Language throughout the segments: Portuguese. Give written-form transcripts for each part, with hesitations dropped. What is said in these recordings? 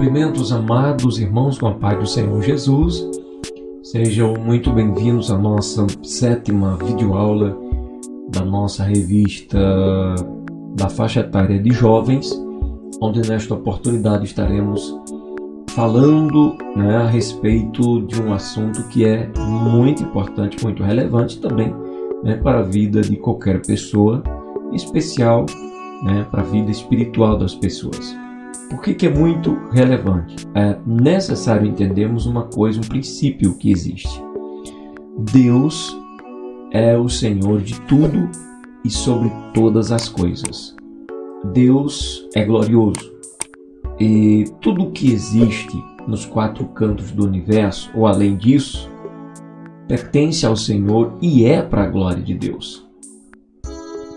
Cumprimentos, amados irmãos, com a paz do Senhor Jesus. Sejam muito bem-vindos à nossa 7ª videoaula da nossa revista da faixa etária de jovens, onde nesta oportunidade estaremos falando a respeito de um assunto que é muito importante, muito relevante também para a vida de qualquer pessoa, em especial para a vida espiritual das pessoas. Por que é muito relevante? É necessário entendermos uma coisa, um princípio que existe. Deus é o Senhor de tudo e sobre todas as coisas. Deus é glorioso e tudo que existe nos 4 cantos do universo, ou além disso, pertence ao Senhor e é para a glória de Deus.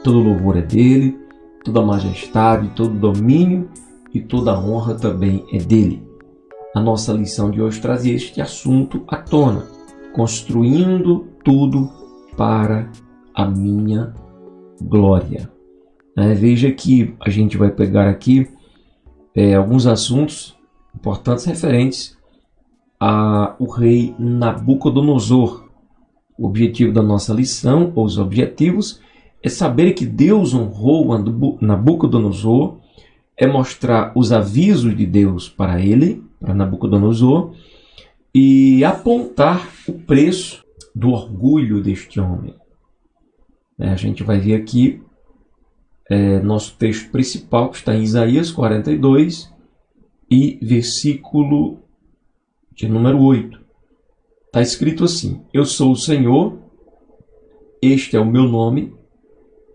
Todo louvor é dele, toda majestade, todo domínio e toda honra também é dele. A nossa lição de hoje traz este assunto à tona, construindo tudo para a minha glória. Veja que a gente vai pegar aqui alguns assuntos importantes referentes ao rei Nabucodonosor. O objetivo da nossa lição, ou os objetivos, é saber que Deus honrou Nabucodonosor, é mostrar os avisos de Deus para ele, para Nabucodonosor, e apontar o preço do orgulho deste homem. A gente vai ver aqui nosso texto principal, que está em Isaías 42 e versículo de número 8. Está escrito assim: Eu sou o Senhor, este é o meu nome,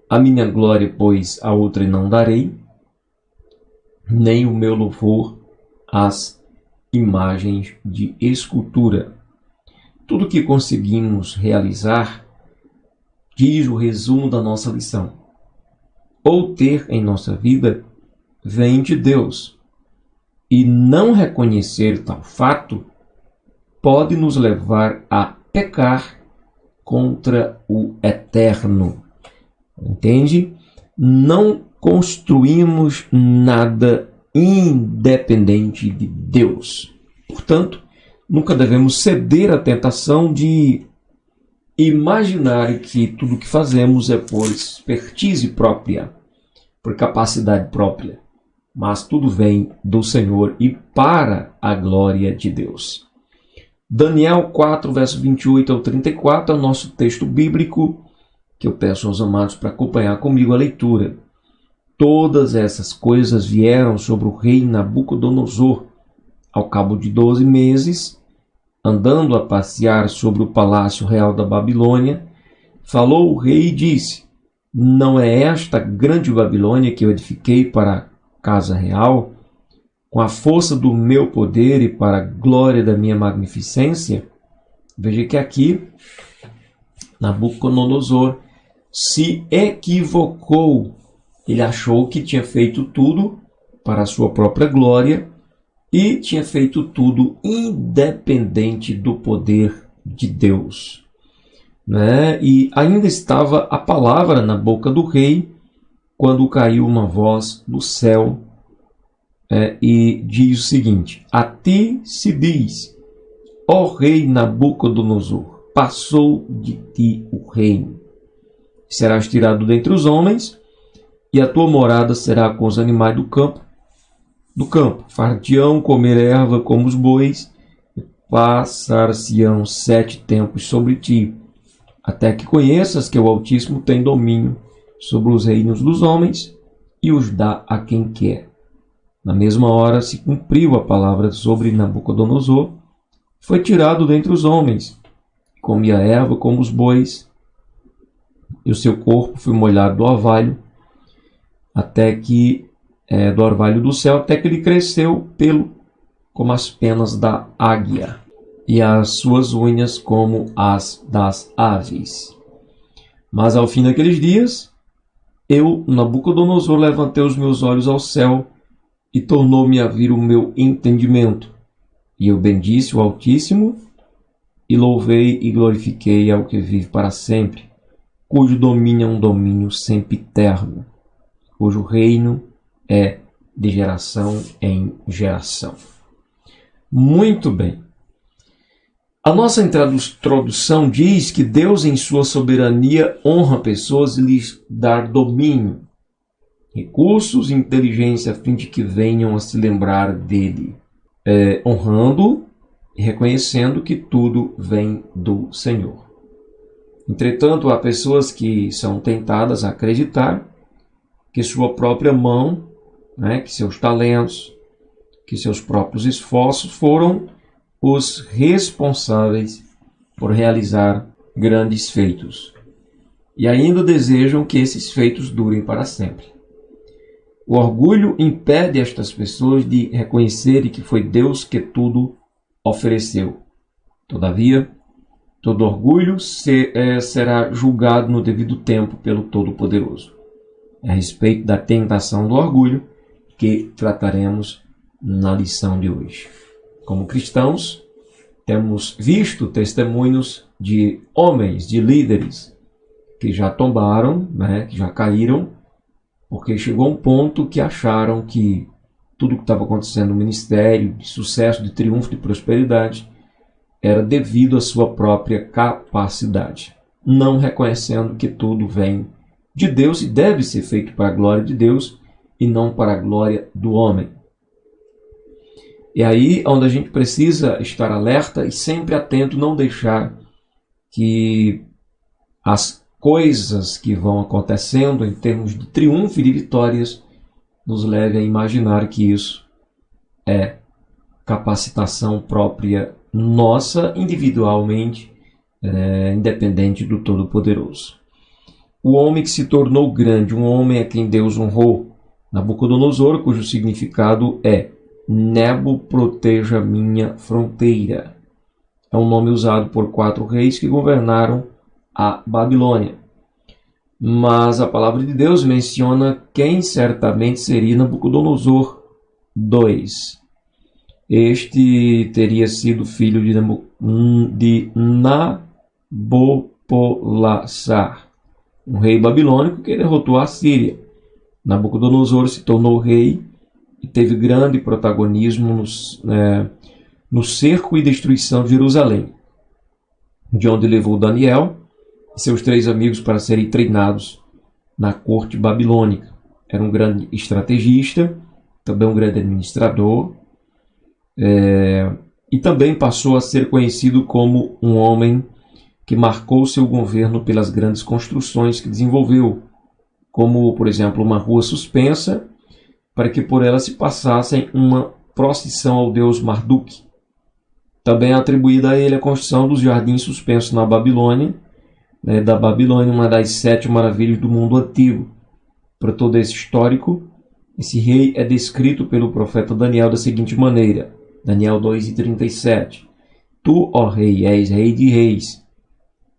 a minha glória, pois a outra não darei, nem o meu louvor às imagens de escultura. Tudo que conseguimos realizar, diz o resumo da nossa lição, ou ter em nossa vida, vem de Deus. E não reconhecer tal fato pode nos levar a pecar contra o Eterno. Entende? Não construímos nada independente de Deus. Portanto, nunca devemos ceder à tentação de imaginar que tudo o que fazemos é por expertise própria, por capacidade própria, mas tudo vem do Senhor e para a glória de Deus. Daniel 4, verso 28 ao 34 é o nosso texto bíblico que eu peço aos amados para acompanhar comigo a leitura. Todas essas coisas vieram sobre o rei Nabucodonosor. Ao cabo de 12 meses, andando a passear sobre o palácio real da Babilônia, falou o rei e disse: Não é esta grande Babilônia que eu edifiquei para a casa real, com a força do meu poder e para a glória da minha magnificência? Veja que aqui Nabucodonosor se equivocou. Ele achou que tinha feito tudo para a sua própria glória e tinha feito tudo independente do poder de Deus. E ainda estava a palavra na boca do rei quando caiu uma voz do céu e diz o seguinte: A ti se diz, ó rei Nabucodonosor, passou de ti o reino. Serás tirado dentre os homens, e a tua morada será com os animais do campo. Far-te-ão comer erva como os bois, e passar-se-ão 7 tempos sobre ti, até que conheças que o Altíssimo tem domínio sobre os reinos dos homens e os dá a quem quer. Na mesma hora se cumpriu a palavra sobre Nabucodonosor, foi tirado dentre os homens, comia erva como os bois, e o seu corpo foi molhado do orvalho, do orvalho do céu, até que ele cresceu pelo como as penas da águia, e as suas unhas como as das aves. Mas ao fim daqueles dias, eu, Nabucodonosor, levantei os meus olhos ao céu, e tornou-me a vir o meu entendimento. E eu bendisse o Altíssimo, e louvei e glorifiquei ao que vive para sempre, cujo domínio é um domínio sempiterno, cujo reino é de geração em geração. Muito bem. A nossa introdução diz que Deus, em sua soberania, honra pessoas e lhes dá domínio, recursos e inteligência a fim de que venham a se lembrar dele, honrando e reconhecendo que tudo vem do Senhor. Entretanto, há pessoas que são tentadas a acreditar que sua própria mão, que seus talentos, que seus próprios esforços foram os responsáveis por realizar grandes feitos. E ainda desejam que esses feitos durem para sempre. O orgulho impede estas pessoas de reconhecerem que foi Deus que tudo ofereceu. Todavia, todo orgulho será julgado no devido tempo pelo Todo-Poderoso. É a respeito da tentação do orgulho que trataremos na lição de hoje. Como cristãos, temos visto testemunhos de homens, de líderes, que já tombaram, que já caíram, porque chegou um ponto que acharam que tudo que estava acontecendo no ministério, de sucesso, de triunfo, de prosperidade, era devido à sua própria capacidade, não reconhecendo que tudo vem de Deus e deve ser feito para a glória de Deus e não para a glória do homem. E aí onde a gente precisa estar alerta e sempre atento, não deixar que as coisas que vão acontecendo em termos de triunfo e de vitórias nos leve a imaginar que isso é capacitação própria nossa, individualmente, independente do Todo-Poderoso. O homem que se tornou grande, um homem a quem Deus honrou, Nabucodonosor, cujo significado é Nebo proteja minha fronteira. É um nome usado por 4 reis que governaram a Babilônia. Mas a palavra de Deus menciona quem certamente seria Nabucodonosor II. Este teria sido filho de Nabopolassar, um rei babilônico que derrotou a Síria. Nabucodonosor se tornou rei e teve grande protagonismo no cerco e destruição de Jerusalém, de onde levou Daniel e seus 3 amigos para serem treinados na corte babilônica. Era um grande estrategista, também um grande administrador, e também passou a ser conhecido como um homem que marcou seu governo pelas grandes construções que desenvolveu, como, por exemplo, uma rua suspensa, para que por ela se passassem uma procissão ao deus Marduk. Também é atribuída a ele a construção dos jardins suspensos na Babilônia, da Babilônia, uma das 7 maravilhas do mundo antigo. Para todo esse histórico, esse rei é descrito pelo profeta Daniel da seguinte maneira, Daniel 2:37. Tu, ó rei, és rei de reis,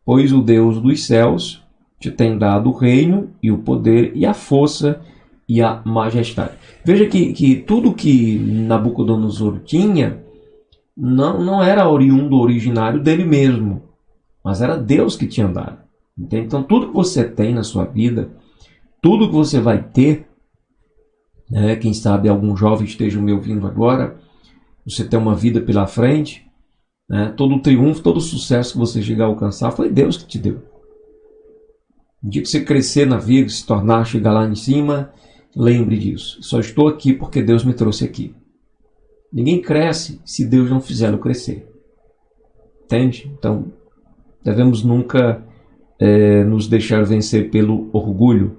pois o Deus dos céus te tem dado o reino e o poder e a força e a majestade. Veja que tudo que Nabucodonosor tinha não era oriundo, originário dele mesmo, mas era Deus que tinha dado. Entende? Então tudo que você tem na sua vida, tudo que você vai ter, quem sabe algum jovem esteja me ouvindo agora, você tem uma vida pela frente, todo o triunfo, todo o sucesso que você chegar a alcançar, foi Deus que te deu. No dia que você crescer na vida, se tornar, chegar lá em cima, lembre disso. Só estou aqui porque Deus me trouxe aqui. Ninguém cresce se Deus não fizê-lo crescer. Entende? Então, devemos nunca nos deixar vencer pelo orgulho.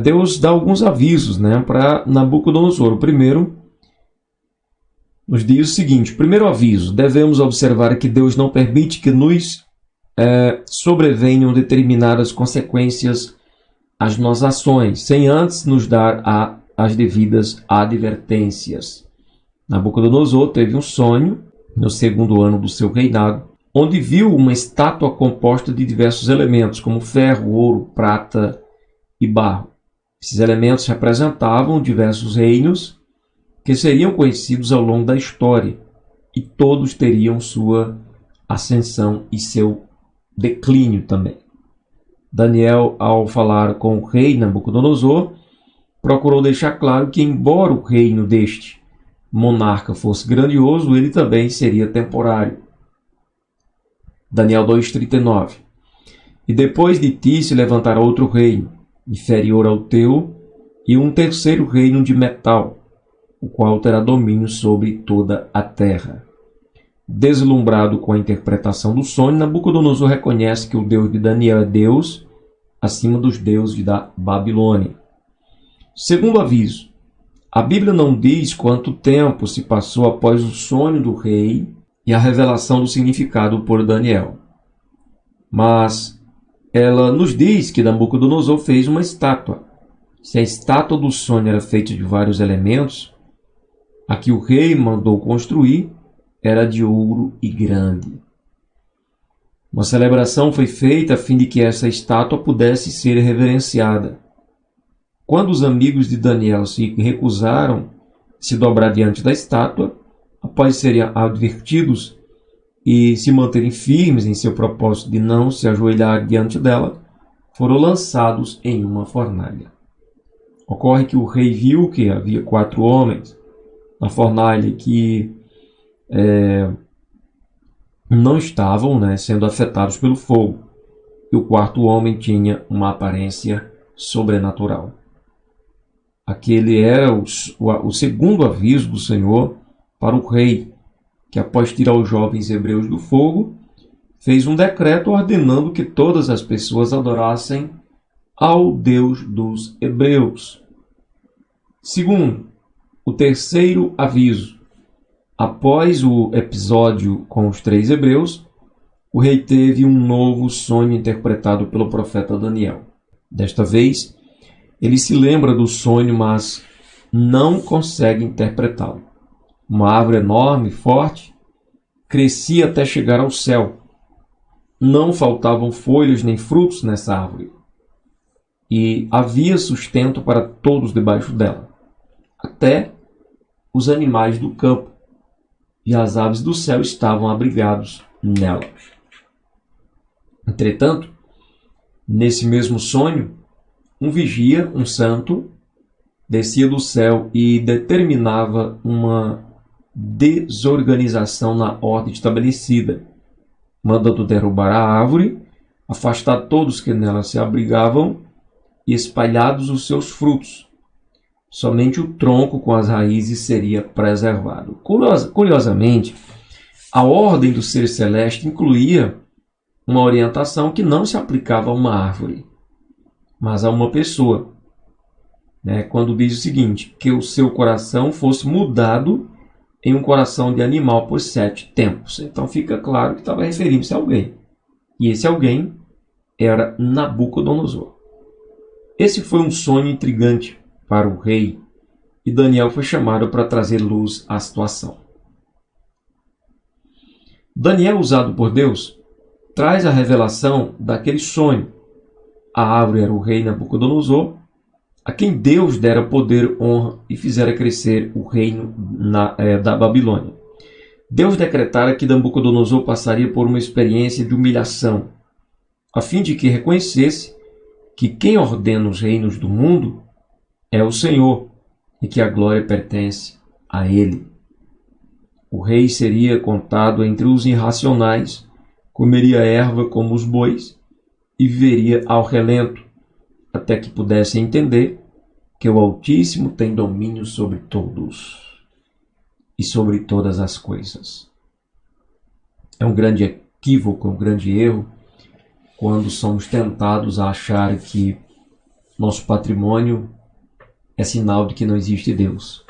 Deus dá alguns avisos para Nabucodonosor. O primeiro nos diz o seguinte: primeiro aviso, devemos observar que Deus não permite que nos sobrevenham determinadas consequências às nossas ações, sem antes nos dar as devidas advertências. Nabucodonosor teve um sonho no 2º ano do seu reinado, onde viu uma estátua composta de diversos elementos, como ferro, ouro, prata e barro. Esses elementos representavam diversos reinos que seriam conhecidos ao longo da história, e todos teriam sua ascensão e seu declínio também. Daniel, ao falar com o rei Nabucodonosor, procurou deixar claro que, embora o reino deste monarca fosse grandioso, ele também seria temporário. Daniel 2,39. E depois de ti se levantará outro reino, inferior ao teu, e um terceiro reino de metal, o qual terá domínio sobre toda a terra. Deslumbrado com a interpretação do sonho, Nabucodonosor reconhece que o Deus de Daniel é Deus acima dos deuses da Babilônia. Segundo aviso, a Bíblia não diz quanto tempo se passou após o sonho do rei e a revelação do significado por Daniel. Mas ela nos diz que Nabucodonosor fez uma estátua. Se a estátua do sonho era feita de vários elementos, a que o rei mandou construir era de ouro e grande. Uma celebração foi feita a fim de que essa estátua pudesse ser reverenciada. Quando os amigos de Daniel se recusaram a se dobrar diante da estátua, após serem advertidos e se manterem firmes em seu propósito de não se ajoelhar diante dela, foram lançados em uma fornalha. Ocorre que o rei viu que havia 4 homens na fornalha que não estavam sendo afetados pelo fogo. E o 4º homem tinha uma aparência sobrenatural. Aquele era o segundo aviso do Senhor para o rei, que após tirar os jovens hebreus do fogo, fez um decreto ordenando que todas as pessoas adorassem ao Deus dos hebreus. Segundo, o terceiro aviso. Após o episódio com os 3 hebreus, o rei teve um novo sonho interpretado pelo profeta Daniel. Desta vez, ele se lembra do sonho, mas não consegue interpretá-lo. Uma árvore enorme, forte, crescia até chegar ao céu. Não faltavam folhas nem frutos nessa árvore. E havia sustento para todos debaixo dela, até os animais do campo, e as aves do céu estavam abrigados nela. Entretanto, nesse mesmo sonho, um vigia, um santo, descia do céu e determinava uma desorganização na ordem estabelecida, mandando derrubar a árvore, afastar todos que nela se abrigavam e espalhados os seus frutos. Somente o tronco com as raízes seria preservado. Curiosamente, a ordem do ser celeste incluía uma orientação que não se aplicava a uma árvore, mas a uma pessoa. Quando diz o seguinte, que o seu coração fosse mudado em um coração de animal por 7 tempos. Então fica claro que estava referindo-se a alguém. E esse alguém era Nabucodonosor. Esse foi um sonho intrigante para o rei, e Daniel foi chamado para trazer luz à situação. Daniel, usado por Deus, traz a revelação daquele sonho. A árvore era o rei Nabucodonosor, a quem Deus dera poder, honra e fizera crescer o reino da Babilônia. Deus decretara que Nabucodonosor passaria por uma experiência de humilhação, a fim de que reconhecesse que quem ordena os reinos do mundo é o Senhor e que a glória pertence a Ele. O rei seria contado entre os irracionais, comeria erva como os bois e viveria ao relento, até que pudesse entender que o Altíssimo tem domínio sobre todos e sobre todas as coisas. É um grande equívoco, um grande erro, quando somos tentados a achar que nosso patrimônio é sinal de que não existe Deus.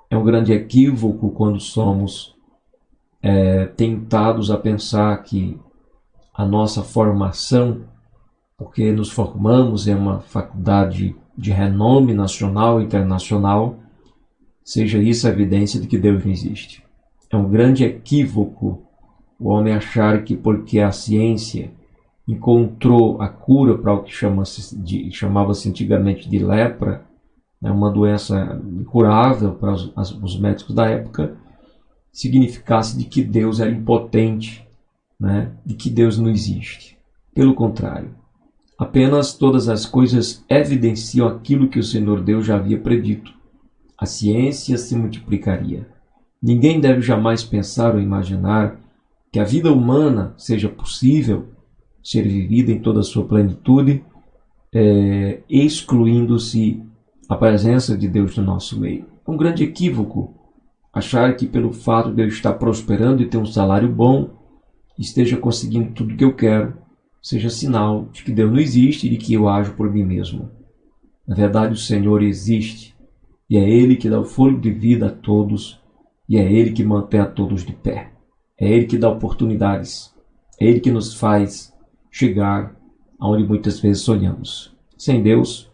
É um grande equívoco quando somos tentados a pensar que a nossa formação, porque nos formamos em uma faculdade de renome nacional e internacional, seja isso a evidência de que Deus não existe. É um grande equívoco o homem achar que porque a ciência encontrou a cura para o que chamava-se antigamente de lepra, uma doença incurável para os médicos da época, significasse de que Deus era impotente, de que Deus não existe. Pelo contrário, apenas todas as coisas evidenciam aquilo que o Senhor Deus já havia predito. a ciência se multiplicaria. Ninguém deve jamais pensar ou imaginar que a vida humana seja possível ser vivida em toda a sua plenitude, excluindo-se a presença de Deus no nosso meio. É um grande equívoco achar que pelo fato de eu estar prosperando e ter um salário bom, esteja conseguindo tudo o que eu quero, seja sinal de que Deus não existe e de que eu ajo por mim mesmo. Na verdade, o Senhor existe, e é Ele que dá o fôlego de vida a todos, e é Ele que mantém a todos de pé. É Ele que dá oportunidades, é Ele que nos faz chegar aonde muitas vezes sonhamos. Sem Deus,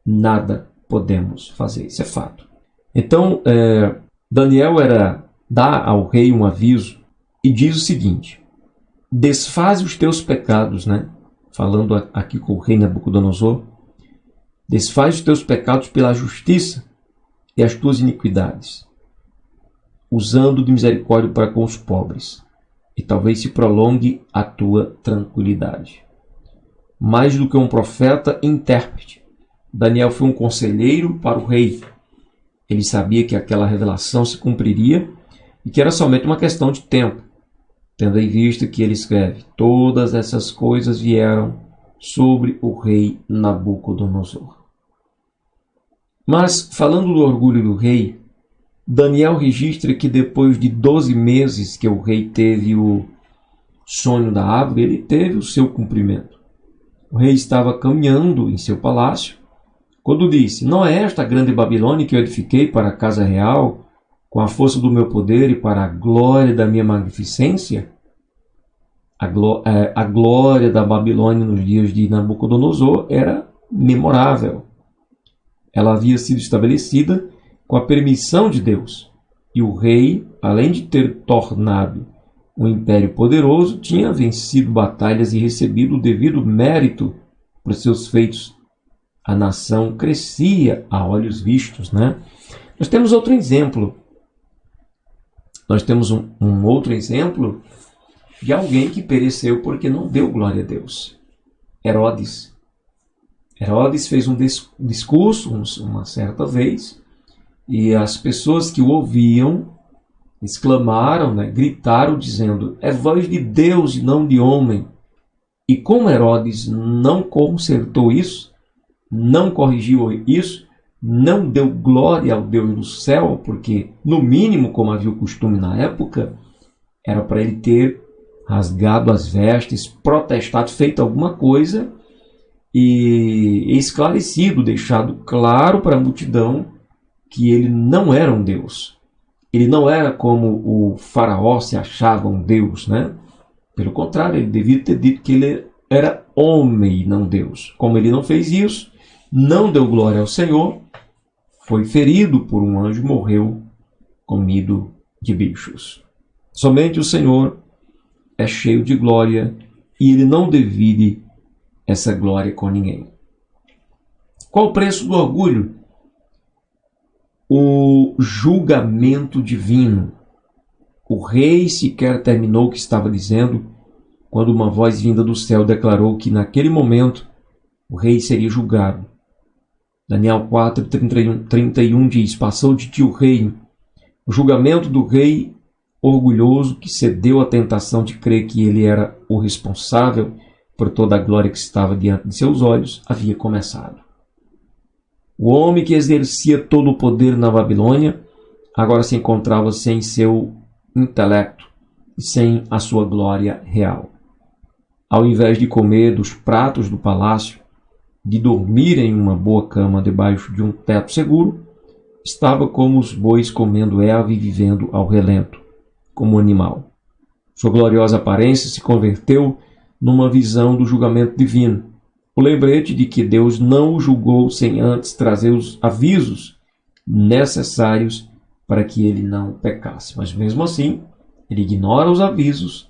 nada podemos fazer, isso é fato. Então, Daniel dá ao rei um aviso e diz o seguinte: desfaze os teus pecados, né? Falando aqui com o rei Nabucodonosor, desfaz os teus pecados pela justiça e as tuas iniquidades, usando de misericórdia para com os pobres, e talvez se prolongue a tua tranquilidade. Mais do que um profeta e intérprete, Daniel foi um conselheiro para o rei. Ele sabia que aquela revelação se cumpriria e que era somente uma questão de tempo, tendo em vista que ele escreve: todas essas coisas vieram sobre o rei Nabucodonosor. Mas, falando do orgulho do rei, Daniel registra que depois de 12 meses que o rei teve o sonho da árvore, ele teve o seu cumprimento. O rei estava caminhando em seu palácio, quando disse: não é esta a grande Babilônia que eu edifiquei para a casa real, com a força do meu poder e para a glória da minha magnificência? A glória da Babilônia nos dias de Nabucodonosor era memorável. Ela havia sido estabelecida com a permissão de Deus. E o rei, além de ter tornado um império poderoso, tinha vencido batalhas e recebido o devido mérito por seus feitos. A nação crescia a olhos vistos, né? Nós temos outro exemplo. Nós temos um outro exemplo de alguém que pereceu porque não deu glória a Deus. Herodes. Herodes fez um discurso uma certa vez, e as pessoas que o ouviam exclamaram, né, gritaram dizendo: é voz de Deus e não de homem. E como Herodes não consertou isso, não corrigiu isso, não deu glória ao Deus do céu, porque, no mínimo, como havia o costume na época, era para ele ter rasgado as vestes, protestado, feito alguma coisa e esclarecido, deixado claro para a multidão que ele não era um Deus. Ele não era como o faraó se achava um Deus, né? Pelo contrário, ele devia ter dito que ele era homem e não Deus. Como ele não fez isso, não deu glória ao Senhor, foi ferido por um anjo, morreu comido de bichos. Somente o Senhor é cheio de glória e ele não divide essa glória com ninguém. Qual o preço do orgulho? O julgamento divino. O rei sequer terminou o que estava dizendo quando uma voz vinda do céu declarou que naquele momento o rei seria julgado. Daniel 4:31 diz: passou de ti o reino. O julgamento do rei orgulhoso que cedeu à tentação de crer que ele era o responsável por toda a glória que estava diante de seus olhos havia começado. O homem que exercia todo o poder na Babilônia agora se encontrava sem seu intelecto e sem a sua glória real. Ao invés de comer dos pratos do palácio, de dormir em uma boa cama debaixo de um teto seguro, estava como os bois comendo erva e vivendo ao relento, como animal. Sua gloriosa aparência se converteu numa visão do julgamento divino, o lembrete de que Deus não o julgou sem antes trazer os avisos necessários para que ele não pecasse. Mas mesmo assim, ele ignora os avisos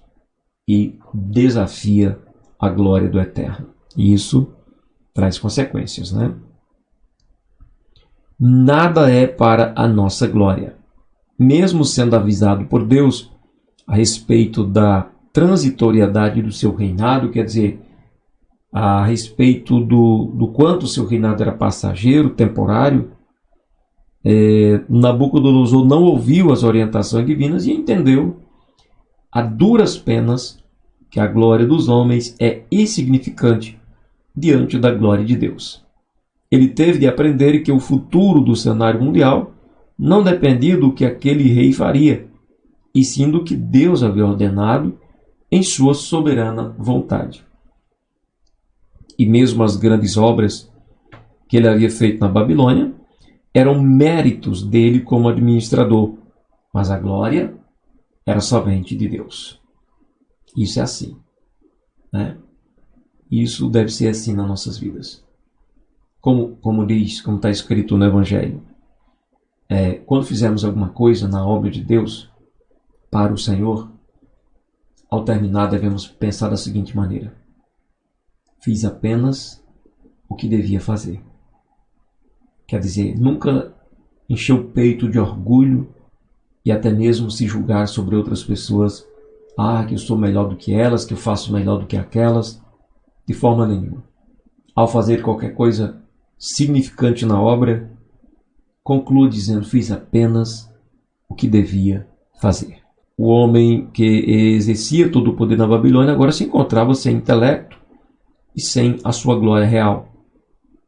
e desafia a glória do Eterno. E isso traz consequências, né? Nada é para a nossa glória. Mesmo sendo avisado por Deus a respeito da transitoriedade do seu reinado, quer dizer, a respeito do quanto o seu reinado era passageiro, temporário, Nabucodonosor não ouviu as orientações divinas e entendeu a duras penas que a glória dos homens é insignificante diante da glória de Deus. Ele teve de aprender que o futuro do cenário mundial não dependia do que aquele rei faria, e sim do que Deus havia ordenado em sua soberana vontade. E mesmo as grandes obras que ele havia feito na Babilônia eram méritos dele como administrador, mas a glória era somente de Deus. Isso é assim, né? Isso deve ser assim nas nossas vidas. Como está escrito no Evangelho, quando fizermos alguma coisa na obra de Deus para o Senhor, ao terminar devemos pensar da seguinte maneira: fiz apenas o que devia fazer. Quer dizer, nunca encher o peito de orgulho e até mesmo se julgar sobre outras pessoas. Que eu sou melhor do que elas, que eu faço melhor do que aquelas. De forma nenhuma. Ao fazer qualquer coisa significante na obra, conclua dizendo: fiz apenas o que devia fazer. O homem que exercia todo o poder na Babilônia agora se encontrava sem intelecto e sem a sua glória real.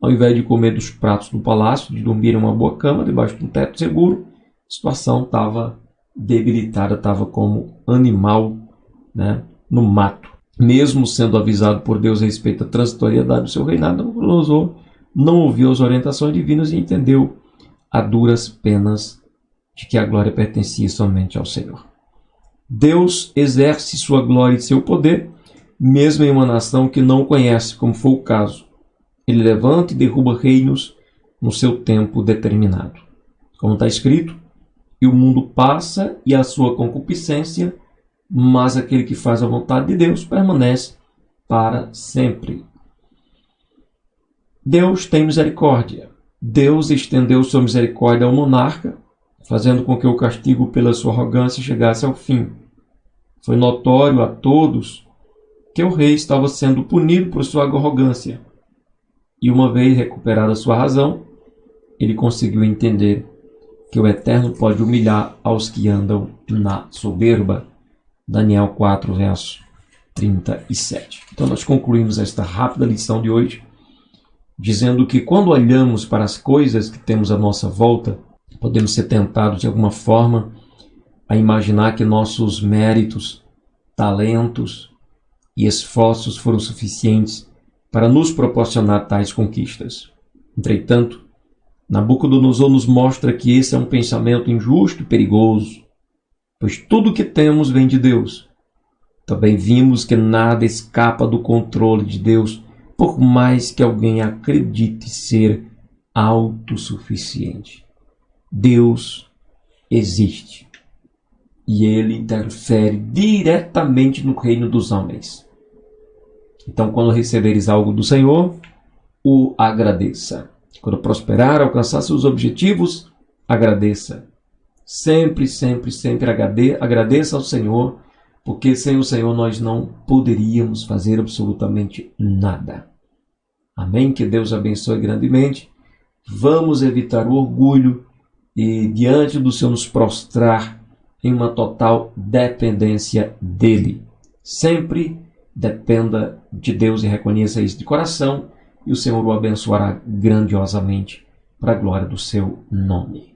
Ao invés de comer dos pratos do palácio, de dormir em uma boa cama, debaixo de um teto seguro, a situação estava debilitada, estava como animal, né, no mato. Mesmo sendo avisado por Deus a respeito da transitoriedade do seu reinado, Nabucodonosor não ouviu as orientações divinas e entendeu a duras penas de que a glória pertencia somente ao Senhor. Deus exerce sua glória e seu poder, mesmo em uma nação que não o conhece, como foi o caso. Ele levanta e derruba reinos no seu tempo determinado. Como está escrito: e o mundo passa e a sua concupiscência, mas aquele que faz a vontade de Deus permanece para sempre. Deus tem misericórdia. Deus estendeu sua misericórdia ao monarca, fazendo com que o castigo pela sua arrogância chegasse ao fim. Foi notório a todos que o rei estava sendo punido por sua arrogância. E uma vez recuperada sua razão, ele conseguiu entender que o Eterno pode humilhar aos que andam na soberba. Daniel 4, verso 37. Então nós concluímos esta rápida lição de hoje, dizendo que quando olhamos para as coisas que temos à nossa volta, podemos ser tentados de alguma forma a imaginar que nossos méritos, talentos e esforços foram suficientes para nos proporcionar tais conquistas. Entretanto, Nabucodonosor nos mostra que esse é um pensamento injusto e perigoso, pois tudo o que temos vem de Deus. Também vimos que nada escapa do controle de Deus, por mais que alguém acredite ser autossuficiente. Deus existe e Ele interfere diretamente no reino dos homens. Então, quando receberes algo do Senhor, o agradeça. Quando prosperar, alcançar seus objetivos, agradeça. Sempre, sempre, sempre agradeça ao Senhor, porque sem o Senhor nós não poderíamos fazer absolutamente nada. Amém? Que Deus abençoe grandemente. Vamos evitar o orgulho e diante do Senhor nos prostrar em uma total dependência dEle. Sempre dependa de Deus e reconheça isso de coração, e o Senhor o abençoará grandiosamente para a glória do seu nome.